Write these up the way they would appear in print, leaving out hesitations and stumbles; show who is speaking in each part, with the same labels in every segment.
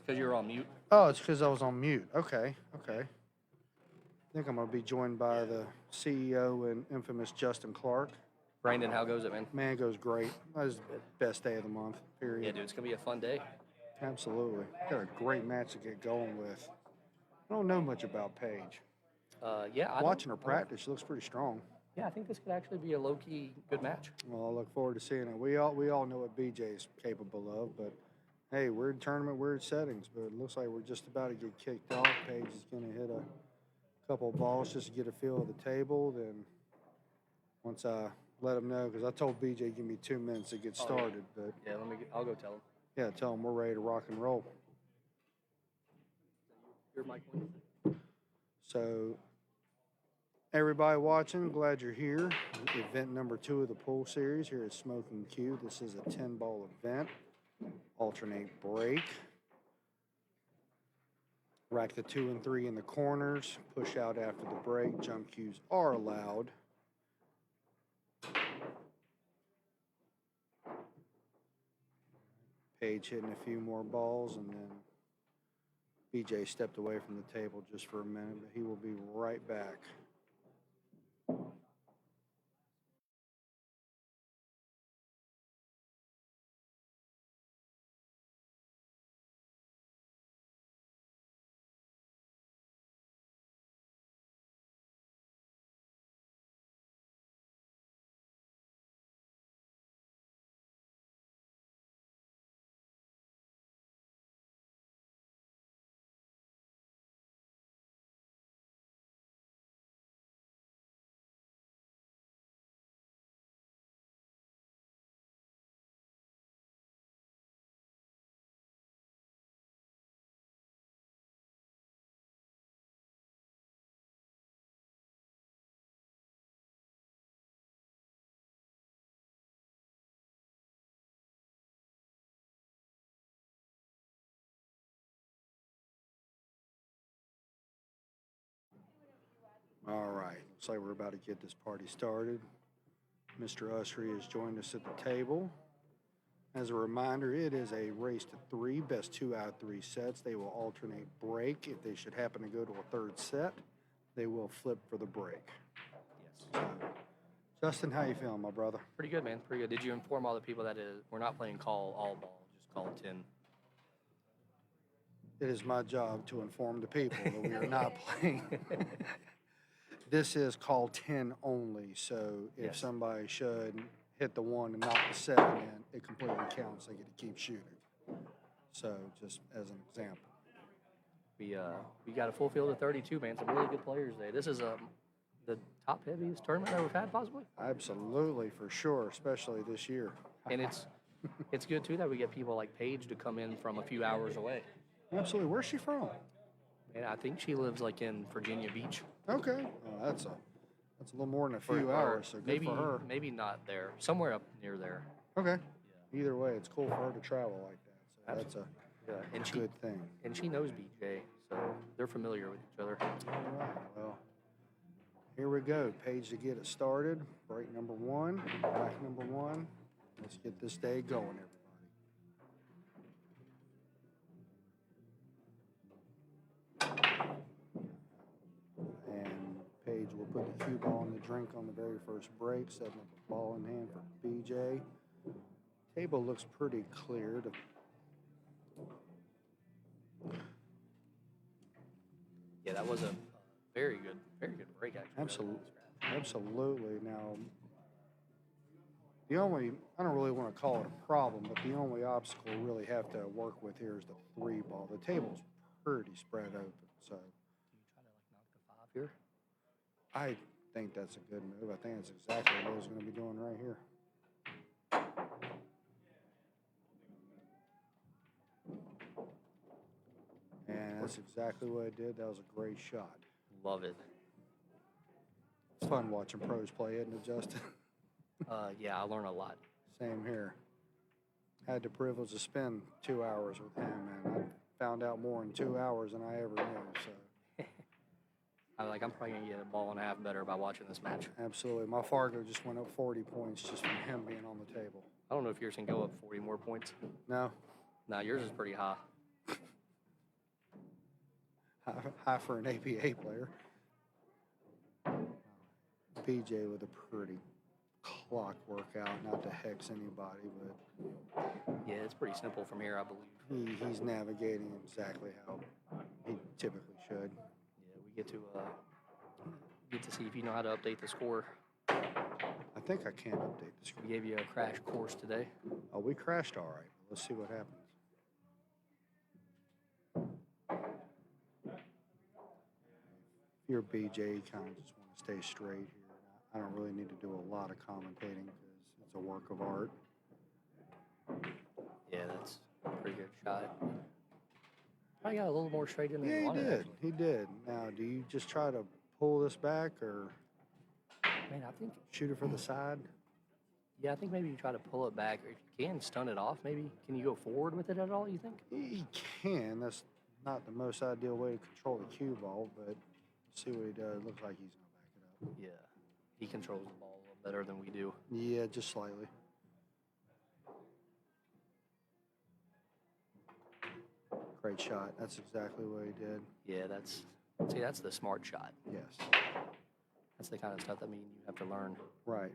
Speaker 1: because you were on mute.
Speaker 2: Oh, it's because I was on mute. Okay. I think I'm going to be joined by the CEO and infamous Justin Clark.
Speaker 1: Brandon, how goes it, man?
Speaker 2: Man, it goes great. That was the best day of the month, period.
Speaker 1: Yeah, dude, it's going to be a fun day.
Speaker 2: Absolutely. Got a great match to get going with. I don't know much about Paige. Watching her practice, she looks pretty strong.
Speaker 1: Yeah, I think this could actually be a low-key good match.
Speaker 2: Well, I look forward to seeing it. We all know what BJ's capable of, but hey, weird tournament, weird settings, but it looks like we're just about to get kicked off. Paige is going to hit a couple of balls just to get a feel of the table. Then once I let them know, because I told BJ give me 2 minutes to get started. But
Speaker 1: yeah, I'll go tell him.
Speaker 2: Yeah, tell him we're ready to rock and roll.
Speaker 1: Your mic.
Speaker 2: So everybody watching, glad you're here. Event number 2 of the pool series here at Smokin Cue. This is a 10-ball event. Alternate break. Rack the 2 and 3 in the corners. Push out after the break. Jump cues are allowed. Paige hitting a few more balls, and then BJ stepped away from the table just for a minute, but he will be right back. All right, looks like we're about to get this party started. Mr. Ussery has joined us at the table. As a reminder, it is a race to 3, best 2 out of 3 sets. They will alternate break. If they should happen to go to a third set, they will flip for the break.
Speaker 1: Yes.
Speaker 2: So, Justin, how you feeling, my brother?
Speaker 1: Pretty good, man. Pretty good. Did you inform all the people that we're not playing call all ball, just call 10?
Speaker 2: It is my job to inform the people that we are not playing. This is call 10 only, so if somebody should hit the 1 and knock the 7 in, it completely counts. They get to keep shooting. So just as an example.
Speaker 1: We got a full field of 32, man. Some really good players today. This is the top heaviest tournament that we've had, possibly.
Speaker 2: Absolutely, for sure, especially this year.
Speaker 1: And it's good too that we get people like Paige to come in from a few hours away.
Speaker 2: Absolutely. Where's she from?
Speaker 1: And I think she lives like in Virginia Beach.
Speaker 2: Okay, well, that's a little more than a few hours. So good for her.
Speaker 1: Maybe not there. Somewhere up near there.
Speaker 2: Okay. Yeah. Either way, it's cool for her to travel like that. So that's a good thing.
Speaker 1: And she knows BJ, so they're familiar with each other.
Speaker 2: All right. Well, here we go. Paige to get it started. Break number 1. Rack number 1. Let's get this day going, everybody. And Paige will put the cue ball in the drink on the very first break, setting up a ball in hand for BJ. Table looks pretty clear.
Speaker 1: Yeah, that was a very good break, actually.
Speaker 2: Absolutely. Now, I don't really want to call it a problem, but the only obstacle we really have to work with here is the 3 ball. The table's pretty spread open, so.
Speaker 1: Do you try to knock the 5 here?
Speaker 2: I think that's a good move. I think that's exactly what I was going to be doing right here. And that's exactly what I did. That was a great shot.
Speaker 1: Love it.
Speaker 2: It's fun watching pros play, isn't it, Justin?
Speaker 1: Yeah, I learn a lot.
Speaker 2: Same here. Had the privilege to spend 2 hours with him, and I found out more in 2 hours than I ever knew. So
Speaker 1: I'm probably gonna get a ball and a half better by watching this match.
Speaker 2: Absolutely. My Fargo just went up 40 points just from him being on the table.
Speaker 1: I don't know if yours can go up 40 more points.
Speaker 2: No.
Speaker 1: No, yours is pretty high.
Speaker 2: high for an APA player. BJ with a pretty clock workout, not to hex anybody, but
Speaker 1: Yeah, it's pretty simple from here, I believe.
Speaker 2: he's navigating exactly how he typically should.
Speaker 1: Yeah, we get to see if you know how to update the score.
Speaker 2: I think I can update the screen.
Speaker 1: We gave you a crash course today.
Speaker 2: Oh, we crashed all right. Let's see what happens. If you're BJ, you kind of just want to stay straight here. I don't really need to do a lot of commentating because it's a work of art.
Speaker 1: Yeah, that's a pretty good shot. I got a little more straight in than
Speaker 2: Yeah,
Speaker 1: you
Speaker 2: he
Speaker 1: wanted.
Speaker 2: did.
Speaker 1: Actually.
Speaker 2: He did. Now, do you just try to pull this back or
Speaker 1: Man, I think
Speaker 2: shoot it for the side?
Speaker 1: yeah, I think maybe you try to pull it back, or if you can stun it off. Maybe can you go forward with it at all? You think?
Speaker 2: He can. That's not the most ideal way to control the cue ball, but see what he does. Looks like he's going to back it up.
Speaker 1: Yeah, he controls the ball a little better than we do.
Speaker 2: Yeah, just slightly. Great shot. That's exactly what he did.
Speaker 1: Yeah, that's the smart shot.
Speaker 2: Yes.
Speaker 1: That's the kind of stuff that you have to learn.
Speaker 2: Right.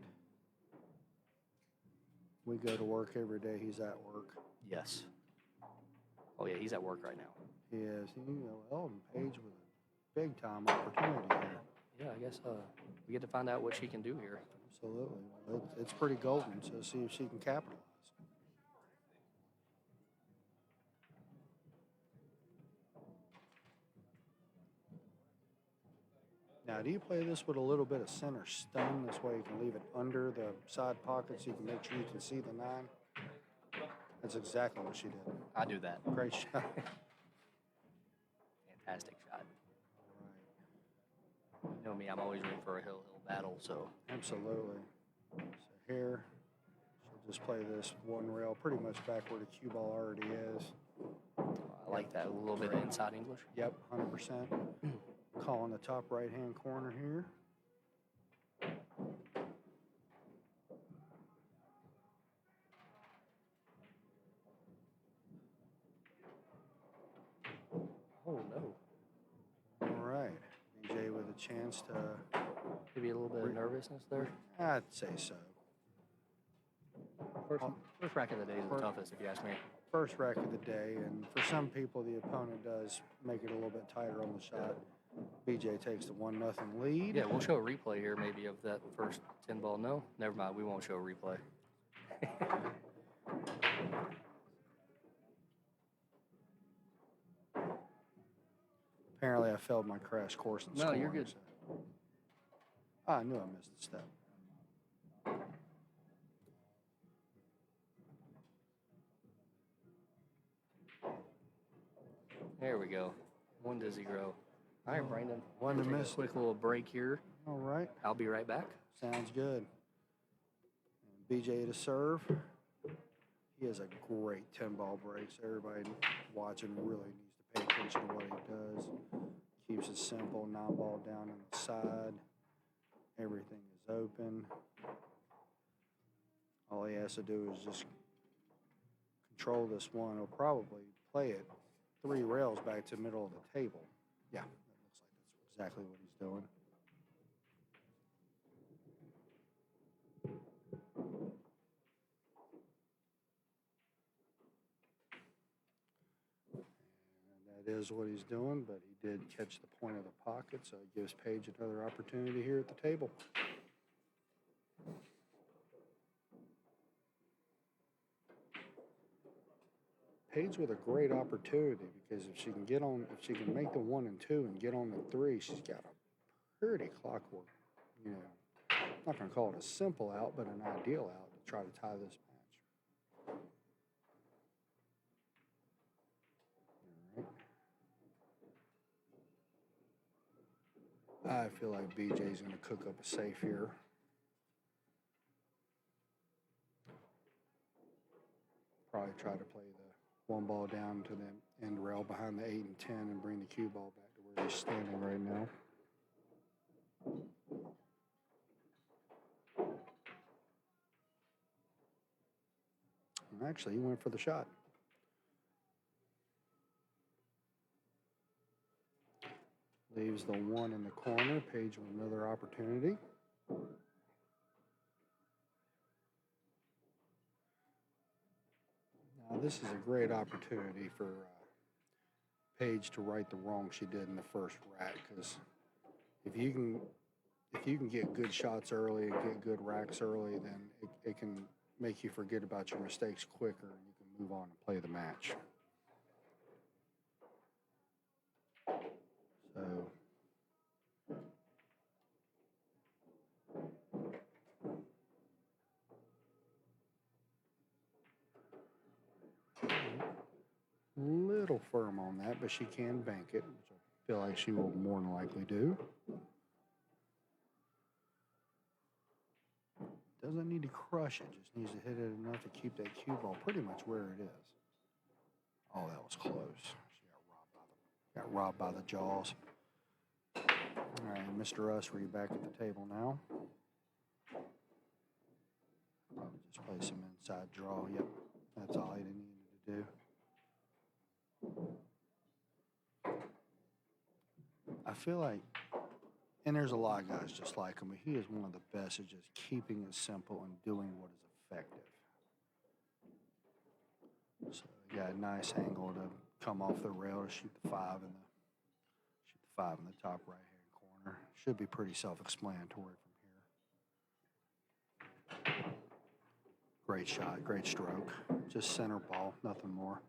Speaker 2: We go to work every day. He's at work.
Speaker 1: Yes. Oh yeah, he's at work right now.
Speaker 2: He is. Elton Paige with a big time opportunity here.
Speaker 1: Yeah, I guess we get to find out what she can do here.
Speaker 2: Absolutely. Well, it's pretty golden, so see if she can capitalize. Now, do you play this with a little bit of center stun? This way you can leave it under the side pocket so you can make sure you can see the 9. That's exactly what she did.
Speaker 1: I do that.
Speaker 2: Great shot.
Speaker 1: Fantastic shot.
Speaker 2: Right.
Speaker 1: You know me, I'm always rooting for a hill battle, so.
Speaker 2: Absolutely. So here, she'll just play this one rail pretty much back where the cue ball already is.
Speaker 1: I like that. A little bit of inside English.
Speaker 2: Yep, 100%. Calling the top right-hand corner here.
Speaker 1: Oh, no.
Speaker 2: All right. BJ with a chance to...
Speaker 1: Maybe a little bit of nervousness there.
Speaker 2: I'd say so.
Speaker 1: First rack of the day is the toughest, if you ask me.
Speaker 2: First rack of the day, and for some people, the opponent does make it a little bit tighter on the shot. BJ takes the 1-0 lead.
Speaker 1: Yeah, we'll show a replay here maybe of that first 10 ball. No, never mind. We won't show a replay.
Speaker 2: Apparently, I failed my crash course in
Speaker 1: No,
Speaker 2: scoring.
Speaker 1: you're good.
Speaker 2: So. I knew I missed a step.
Speaker 1: There we go. 1-0. All right, Brandon.
Speaker 2: One to
Speaker 1: Take a
Speaker 2: miss.
Speaker 1: quick little break here.
Speaker 2: All right.
Speaker 1: I'll be right back.
Speaker 2: Sounds good. And BJ to serve. He has a great 10-ball break, so everybody watching really needs to pay attention to what he does. Keeps it simple, 9-ball down on the side. Everything is open. All he has to do is just control this one. He'll probably play it 3 rails back to the middle of the table. Yeah, that looks like that's exactly what he's doing. And that is what he's doing, but he did catch the point of the pocket, so it gives Paige another opportunity here at the table. Paige with a great opportunity because if she can make the 1 and 2 and get on the 3, she's got a pretty clockwork, I'm not going to call it a simple out, but an ideal out to try to tie this match. All right. I feel like BJ's going to cook up a safe here. Probably try to play the 1 ball down to the end rail behind the 8 and 10 and bring the cue ball back to where he's standing right now. And actually, he went for the shot. leaves the one in the corner. Paige with another opportunity. Now this is a great opportunity for Paige to right the wrong she did in the first rack, because if you can get good shots early and get good racks early, then it can make you forget about your mistakes quicker and you can move on and play the match. So little firm on that, but she can bank it, which I feel like she will more than likely do. Doesn't need to crush it, just needs to hit it enough to keep that cue ball pretty much where it is. Oh, that was close. She got robbed by the jaws. All right, Mr. Ussery back at the table now. Probably just play some inside draw. Yep, that's all he needed to do. I feel like, and there's a lot of guys just like him, but he is one of the best at just keeping it simple and doing what is effective. So he got a nice angle to come off the rail to shoot the five in the top right-hand corner. Should be pretty self-explanatory from here. Great shot, great stroke. Just center ball, nothing more.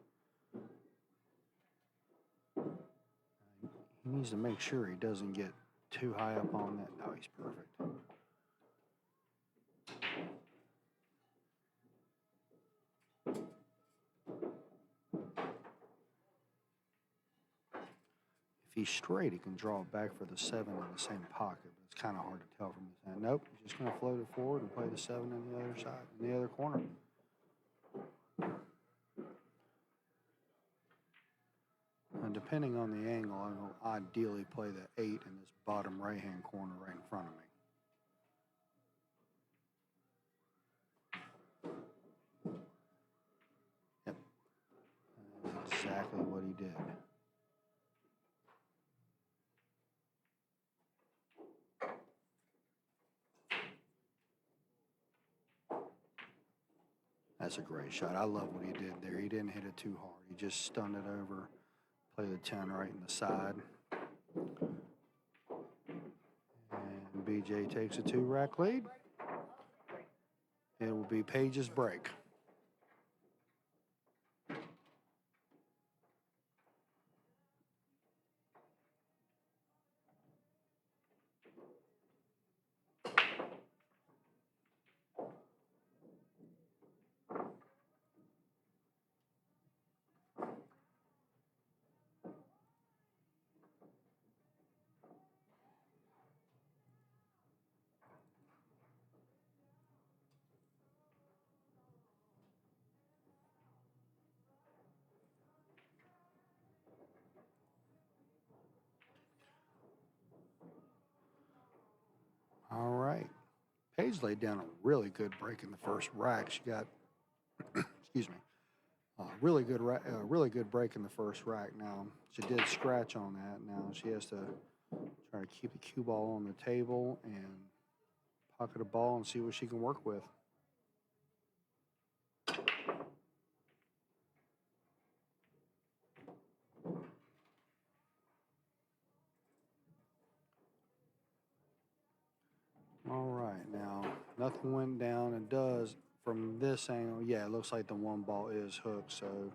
Speaker 2: He needs to make sure he doesn't get too high up on that. No, he's perfect. If he's straight, he can draw it back for the 7 in the same pocket, but it's kind of hard to tell from his hand. Nope, he's just going to float it forward and play the 7 in the other side, in the other corner. And depending on the angle, I will ideally play the 8 in this bottom right-hand corner right in front of me. Yep, that's exactly what he did. That's a great shot. I love what he did there. He didn't hit it too hard. He just stunned it over, play the 10 right in the side. And BJ takes a 2-rack lead. It will be Paige's break. All right. Paige laid down a really good break in the first rack. She got, excuse me, really good break in the first rack. Now, she did scratch on that. Now she has to try to keep the cue ball on the table and pocket a ball and see what she can work with. All right, now nothing went down. It does from this angle. Yeah, it looks like the one ball is hooked. So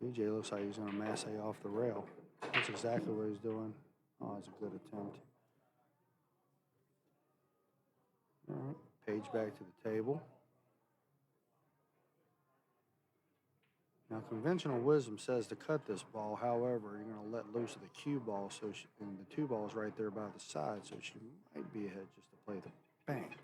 Speaker 2: BJ looks like he's going to masse off the rail. That's exactly what he's doing. Oh, that's a good attempt. All right, Paige back to the table. Now, conventional wisdom says to cut this ball. However, you're going to let loose of the cue ball, so and the 2 ball's right there by the side, so she might be ahead just to play the bank.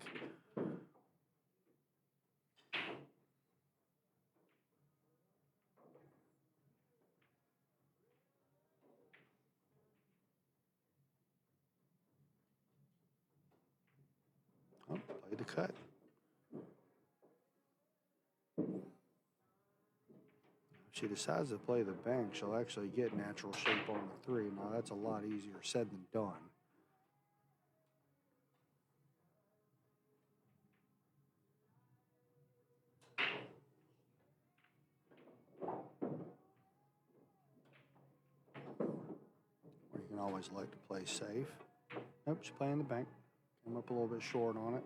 Speaker 2: Oh, play the cut. If she decides to play the bank, she'll actually get natural shape on the 3. Now, that's a lot easier said than done. Or you can always elect to play safe. Nope, she's playing the bank. Came up a little bit short on it.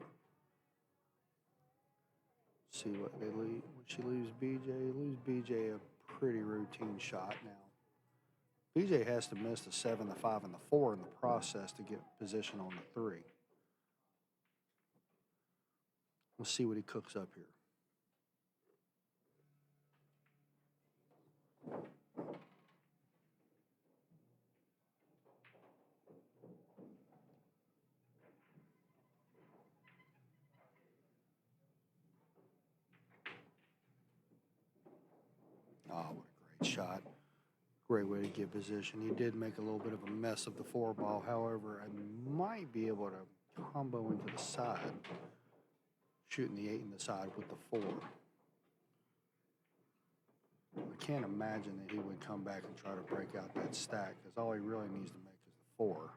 Speaker 2: See what they leave. When she leaves BJ, leaves BJ a pretty routine shot now. BJ has to miss the 7, the 5, and the 4 in the process to get position on the 3. Let's see what he cooks up here. Oh, what a great shot. Great way to get position. He did make a little bit of a mess of the 4 ball. However, I might be able to combo into the side, shooting the 8 in the side with the 4. I can't imagine that he would come back and try to break out that stack, because all he really needs to make is the 4.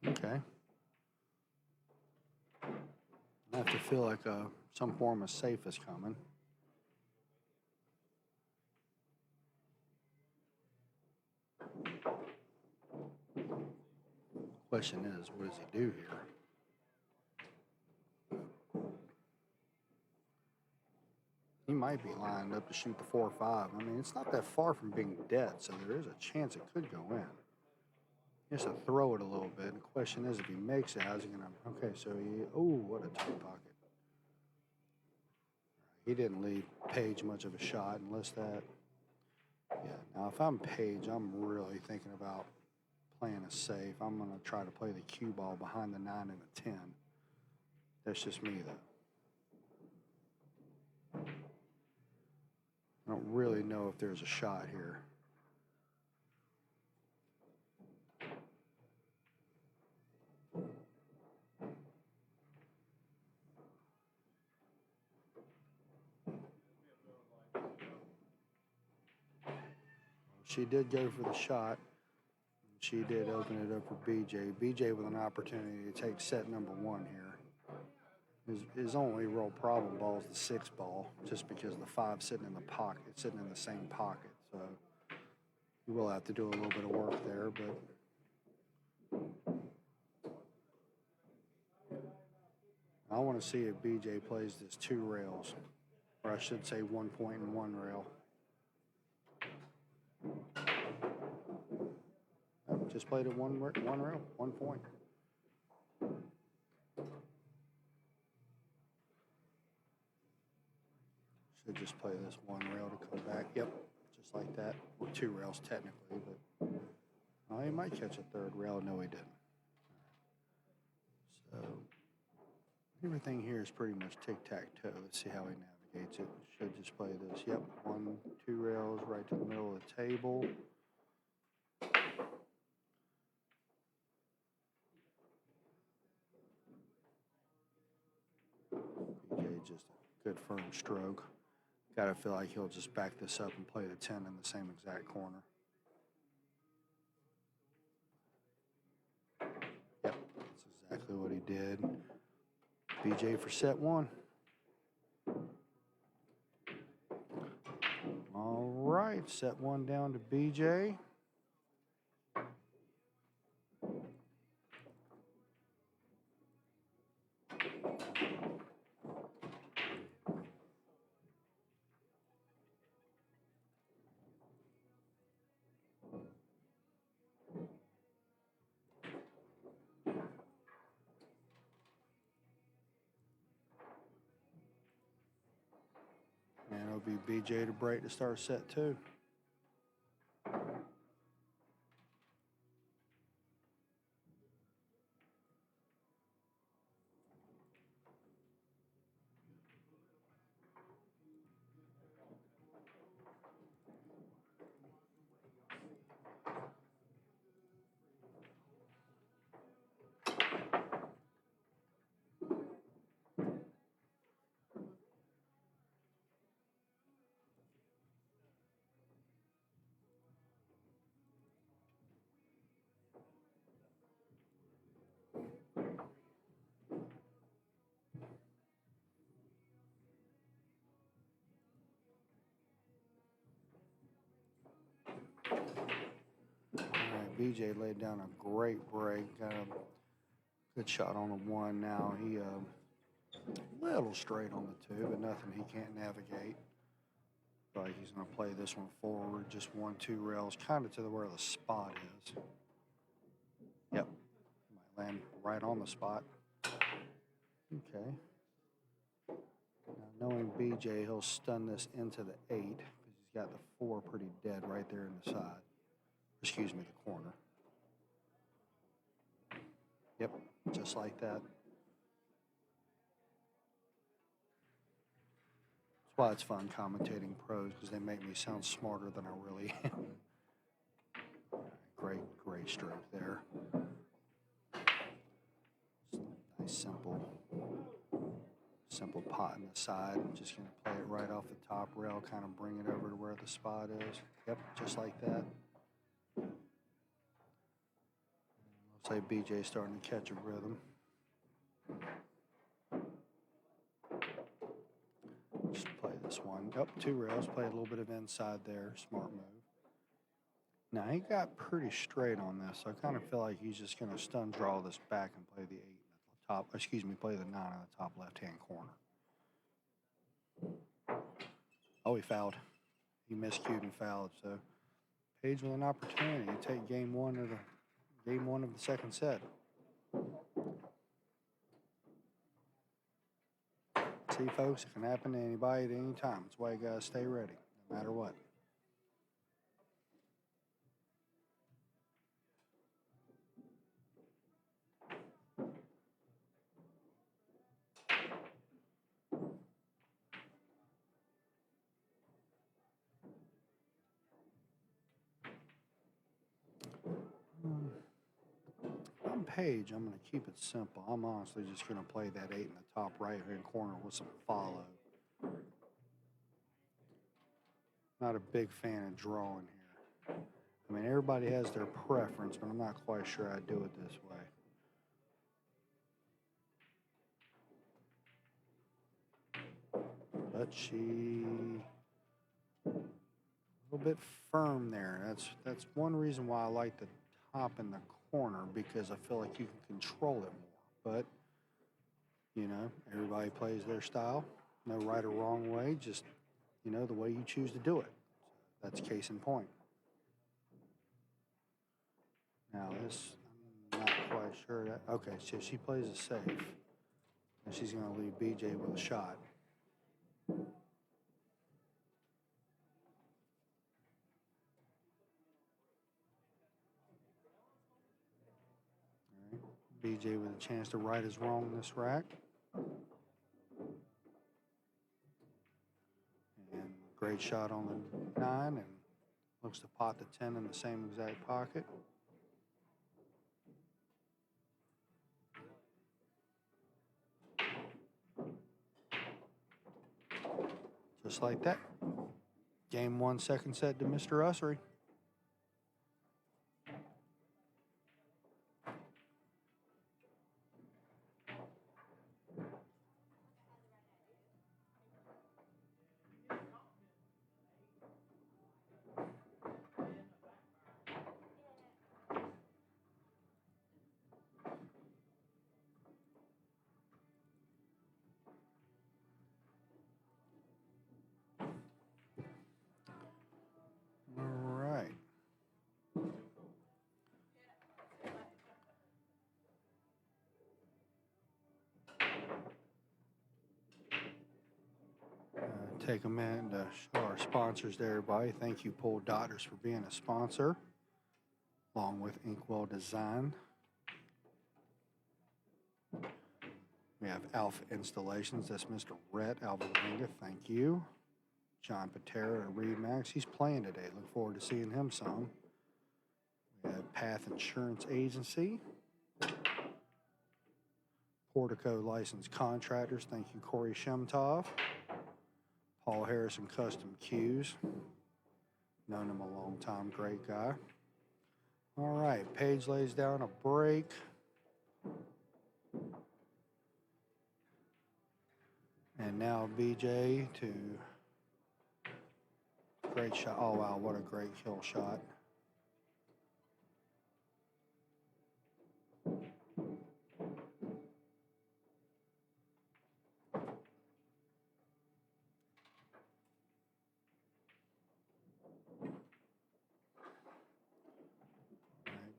Speaker 2: Okay. I have to feel like some form of safe is coming. Question is, what does he do here? He might be lined up to shoot the 4 or 5. I mean, it's not that far from being dead, so there is a chance it could go in. He has to throw it a little bit. The question is, if he makes it, how's he going to... Okay, so he... Oh, what a tight pocket. He didn't leave Paige much of a shot unless that... Yeah, now if I'm Paige, I'm really thinking about playing a safe. I'm going to try to play the cue ball behind the 9 and the 10. That's just me, though. I don't really know if there's a shot here. She did go for the shot. She did open it up for BJ. BJ with an opportunity to take set number 1 here. His only real problem ball is the 6 ball, just because the 5 sitting in the pocket, sitting in the same pocket. So he will have to do a little bit of work there, but I want to see if BJ plays this 2 rails, or I should say 1 point and 1 rail. Oh, just played it one rail, 1 point. Should just play this 1 rail to come back. Yep, just like that. Or 2 rails technically, but he might catch a 3rd rail. No, he didn't. So everything here is pretty much tic-tac-toe. Let's see how he navigates it. Should just play this. Yep, 1, 2 rails right to the middle of the table. BJ just a good firm stroke. Gotta feel like he'll just back this up and play the 10 in the same exact corner. Yep, that's exactly what he did. BJ for set 1. All right, set 1 down to BJ. And it'll be BJ to break to start set 2. BJ laid down a great break. Got a good shot on the one. Now he a little straight on the two, but nothing he can't navigate. Like he's going to play this one forward, just 1-2 rails, kind of to where the spot is. Yep, might land right on the spot. Okay. Now knowing BJ, he'll stun this into the 8 because he's got the 4 pretty dead right there in the side. Excuse me, the corner. Yep, just like that. That's why it's fun commentating pros, because they make me sound smarter than I really am. Great stroke there. Nice simple pot in the side. I'm just going to play it right off the top rail, kind of bring it over to where the spot is. Yep, just like that. Looks like BJ's starting to catch a rhythm. Just play this one. Up 2 rails, play a little bit of inside there. Smart move. Now he got pretty straight on this, so I kind of feel like he's just going to stun draw this back and play the 8 in the top. Excuse me, play the 9 in the top left-hand corner. Oh, he fouled. He miscued and fouled. So Paige with an opportunity to take game one of the second set. See, folks, it can happen to anybody at any time. That's why you gotta stay ready, no matter what. I'm Paige. I'm going to keep it simple. I'm honestly just going to play that 8 in the top right-hand corner with some follow. Not a big fan of drawing here. I mean, everybody has their preference, but I'm not quite sure I'd do it this way. But she a little bit firm there. That's one reason why I like the top in the corner, because I feel like you can control it more. But, you know, everybody plays their style. No right or wrong way, just, you know, the way you choose to do it. That's case in point. Now this, I'm not quite sure that, okay, so she plays it safe. And she's going to leave BJ with a shot. BJ with a chance to right his wrong in this rack. And great shot on the 9, and looks to pot the 10 in the same exact pocket. Just like that. Game 1, second set to Mr. Ussery. All right. Take a minute to show our sponsors there, everybody. Thank you, Pool Doctors, for being a sponsor, along with Inkwell Design. We have Alpha Installations. That's Mr. Rhett Alvarenga. Thank you. John Patera at Remax. He's playing today. Look forward to seeing him some. We have Path Insurance Agency. Portico Licensed Contractors. Thank you, Corey Shemtov. Paul Harrison Custom Cues. Known him a long time. Great guy. All right. Paige lays down a break. And now BJ to great shot. Oh, wow, what a great kill shot.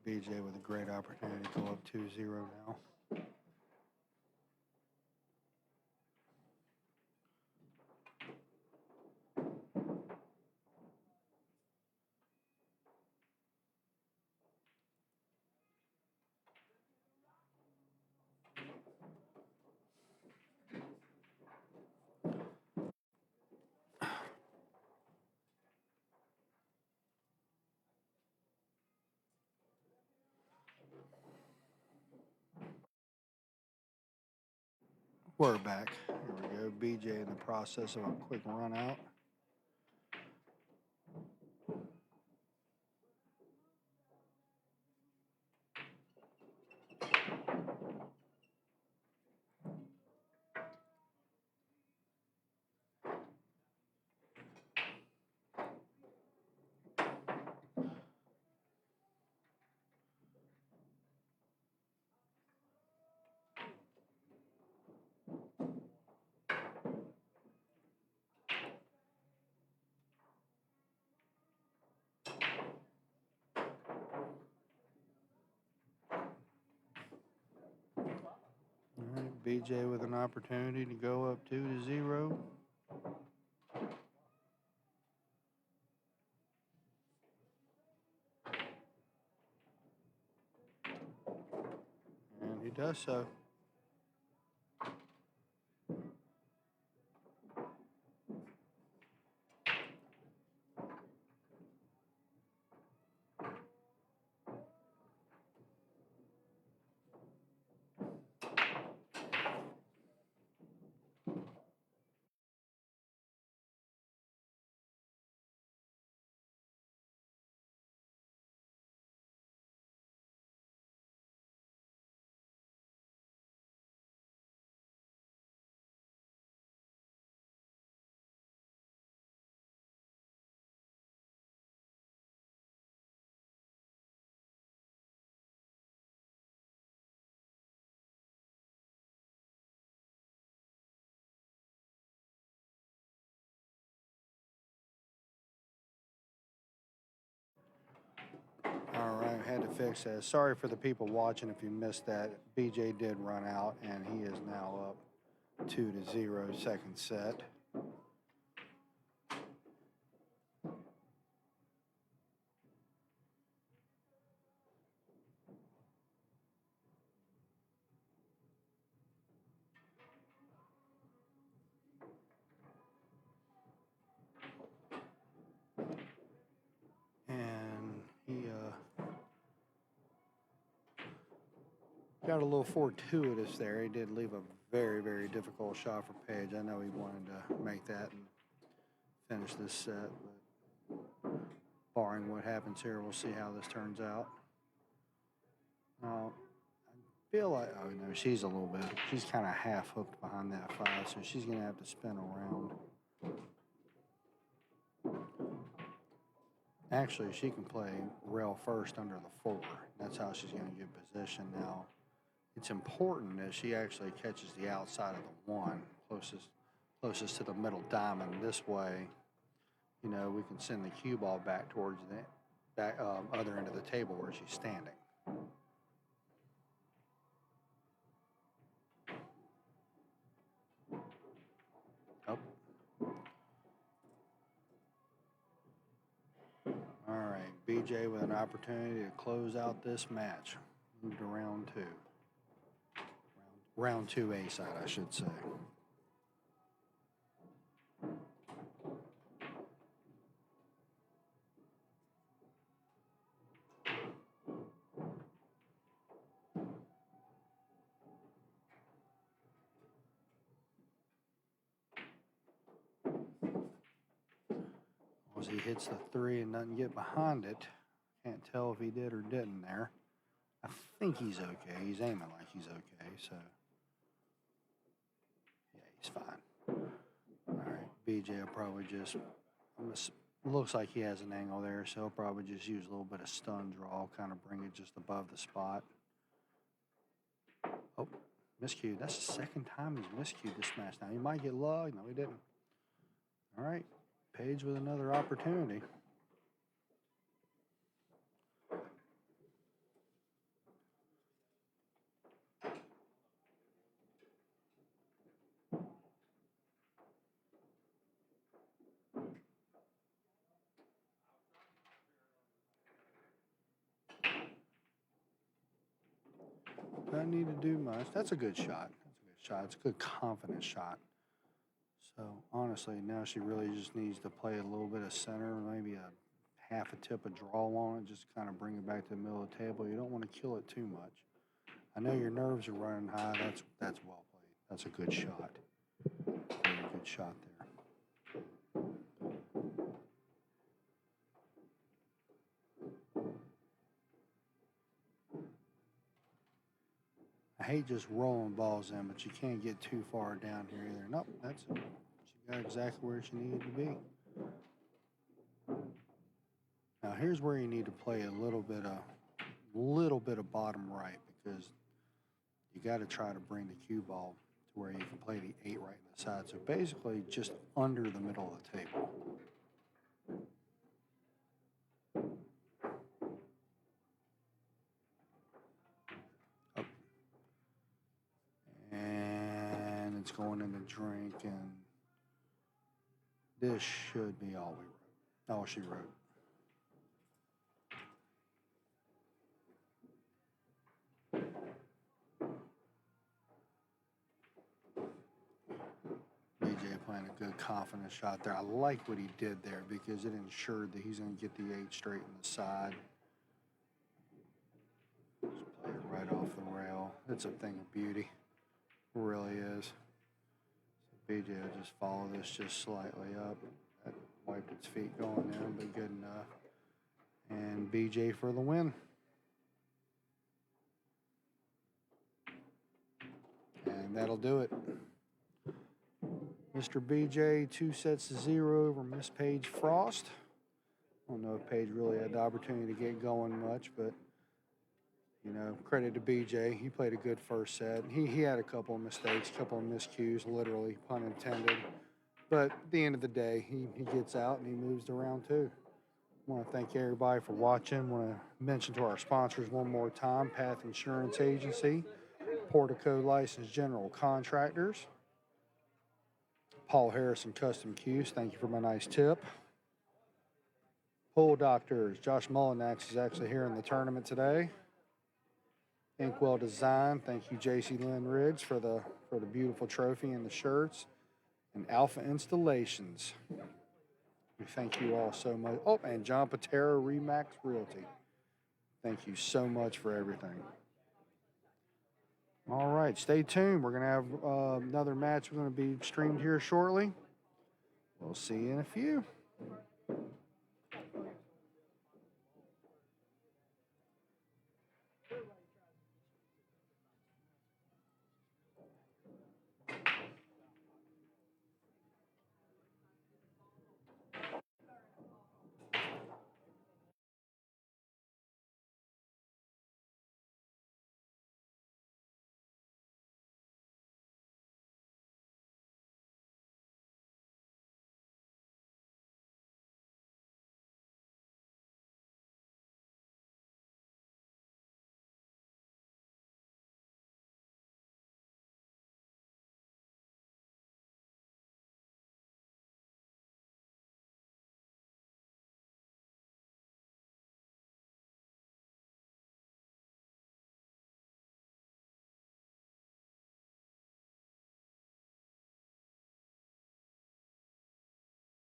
Speaker 2: BJ with a great opportunity to go up 2-0 now. We're back. Here we go. BJ in the process of a quick run out. All right, BJ with an opportunity to go up 2-0. And he does so. All right, had to fix that. Sorry for the people watching if you missed that. BJ did run out, and he is now up 2-0 second set. And he got a little fortuitous there. He did leave a very, very difficult shot for Paige. I know he wanted to make that and finish this set, but barring what happens here, we'll see how this turns out. Now, I feel like, oh no, she's a little bit, she's kind of half hooked behind that 5, so she's going to have to spin around. Actually, she can play rail first under the 4. That's how she's going to get position. Now, it's important that she actually catches the outside of the 1, closest to the middle diamond. This way, you know, we can send the cue ball back towards the other end of the table where she's standing. Oh. All right, BJ with an opportunity to close out this match. Moved to round 2. Round 2 A side, I should say. As he hits the 3 and doesn't get behind it, can't tell if he did or didn't there. I think he's okay. He's aiming like he's okay, so yeah, he's fine. All right, BJ will probably just, looks like he has an angle there, so he'll probably just use a little bit of stun draw, kind of bring it just above the spot. Oh, miscued. That's the second time he's miscued this match. Now, he might get lugged. No, he didn't. All right, Paige with another opportunity. not need to do much. That's a good shot. That's a good shot. It's a good confident shot. So honestly, now she really just needs to play a little bit of center, maybe a half a tip of draw on it, just kind of bring it back to the middle of the table. You don't want to kill it too much. I know your nerves are running high. That's well played. That's a good shot. Very good shot there. I hate just rolling balls in, but you can't get too far down here either. Nope, that's it. She got exactly where she needed to be. Now here's where you need to play a little bit of bottom right, because you got to try to bring the cue ball to where you can play the 8 right in the side. So basically just under the middle of the table. Up. And it's going in the drink, and this should be all we wrote. All she wrote. BJ playing a good confident shot there. I like what he did there because it ensured that he's going to get the 8 straight in the side. Just play it right off the rail. It's a thing of beauty. It really is. So BJ will just follow this just slightly up. That wiped its feet going in, but good enough. And BJ for the win. And that'll do it. Mr. BJ, 2-0 over Miss Paige Frost. I don't know if Paige really had the opportunity to get going much, but, you know, credit to BJ. He played a good first set. He had a couple of mistakes, a couple of miscues, literally, pun intended. But at the end of the day, he gets out and he moves to round 2. I want to thank everybody for watching. I want to mention to our sponsors one more time, Path Insurance Agency, Portico Licensed General Contractors, Paul Harrison Custom Cues, thank you for my nice tip. Pool Doctors, Josh Mullinax is actually here in the tournament today. Inkwell Design, thank you JC Lynn Riggs for the beautiful trophy and the shirts. And Alpha Installations, we thank you all so much. Oh, and John Patera, Remax Realty. Thank you so much for everything. All right, stay tuned. We're going to have another match. We're going to be streamed here shortly. We'll see you in a few.